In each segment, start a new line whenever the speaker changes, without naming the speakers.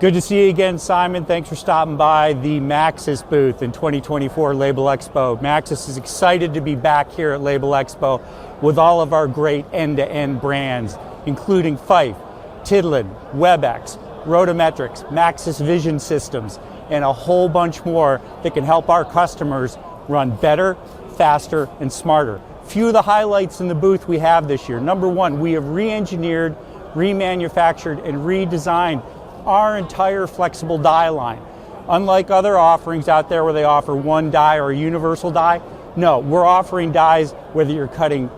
Good to see you again, Simon. Thanks for stopping by the Maxcess booth in 2024 Labelexpo. Maxcess is excited to be back here at Labelexpo with all of our great end-to-end brands, including Fife, Tidland, Webex, Rotometrics, Maxcess Vision Systems, and a whole bunch more that can help our customers run better, faster, and smarter. Few of the highlights in the booth we have this year. Number one, we have re-engineered, remanufactured, and redesigned our entire flexible die line. Unlike other offerings out there where they offer one die or a universal die, no, we're offering dies whether you're cutting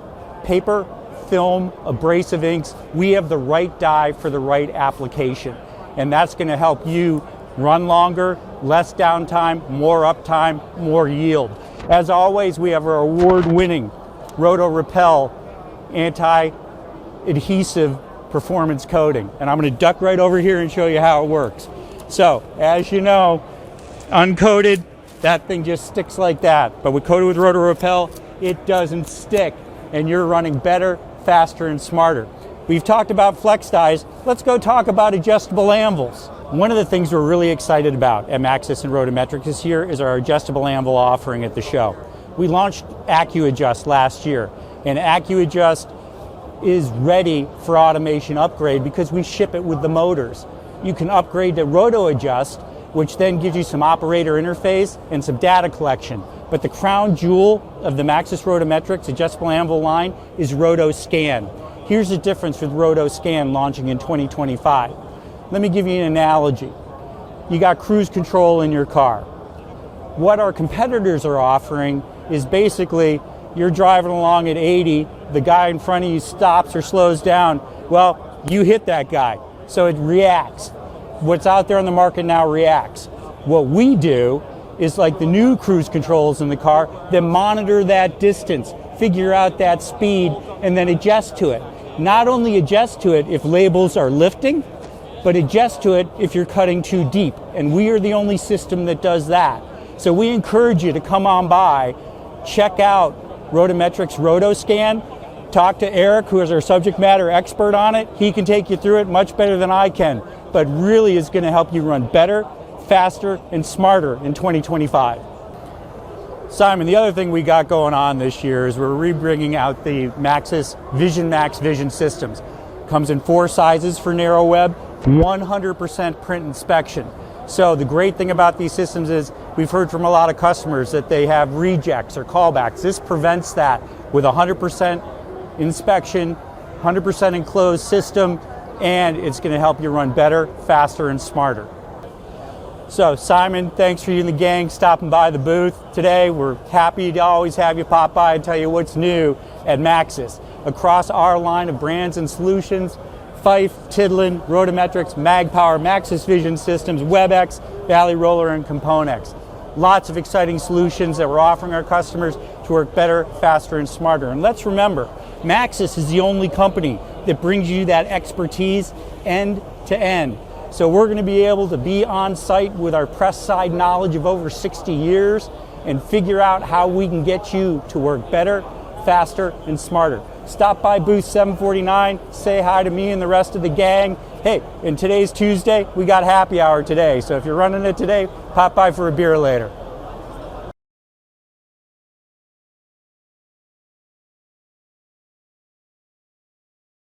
paper, film, abrasive inks. We have the right die for the right application, and that's going to help you run longer, less downtime, more uptime, more yield. As always, we have our award-winning Roto Repel anti-adhesive performance coating, and I'm going to duck right over here and show you how it works. So as you know, uncoated, that thing just sticks like that, but with coated with Roto Repel, it doesn't stick, and you're running better, faster, and smarter. We've talked about flex dies. Let's go talk about adjustable anvils. One of the things we're really excited about at Maxcess and Rotometrics this year is our adjustable anvil offering at the show. We launched AccuAdjust last year, and AccuAdjust is ready for automation upgrade because we ship it with the motors. You can upgrade to RotoAdjust, which then gives you some operator interface and some data collection. But the crown jewel of the Maxcess Rotometrics adjustable anvil line is RotoScan. Here's the difference with RotoScan launching in 2025. Let me give you an analogy. You got cruise control in your car. What our competitors are offering is basically you're driving along at 80, the guy in front of you stops or slows down. Well, you hit that guy, so it reacts. What's out there on the market now reacts. What we do is like the new cruise controls in the car that monitor that distance, figure out that speed, and then adjust to it. Not only adjust to it if labels are lifting, but adjust to it if you're cutting too deep. And we are the only system that does that. So we encourage you to come on by, check out Rotometrics RotoScan, talk to Eric, who is our subject matter expert on it. He can take you through it much better than I can, but really is going to help you run better, faster, and smarter in 2025. Simon, the other thing we got going on this year is we're rebringing out the Maxcess Vision Systems. Comes in 4 sizes for narrow web, 100% print inspection. So the great thing about these systems is we've heard from a lot of customers that they have rejects or callbacks. This prevents that with 100% inspection, 100% enclosed system, and it's going to help you run better, faster, and smarter. So Simon, thanks for you and the gang stopping by the booth today. We're happy to always have you pop by and tell you what's new at Maxcess. Across our line of brands and solutions, Fife, Tidland, Rotometrics, Magpowr, Maxcess Vision Systems, Webex, ValleyRoller and Componex. Lots of exciting solutions that we're offering our customers to work better, faster, and smarter. And let's remember, Maxcess is the only company that brings you that expertise end to end. So we're going to be able to be on site with our press side knowledge of over 60 years and figure out how we can get you to work better, faster, and smarter. Stop by booth 749, say hi to me and the rest of the gang. Hey, and today's Tuesday, we got happy hour today, so if you're running it today, pop by for a beer later.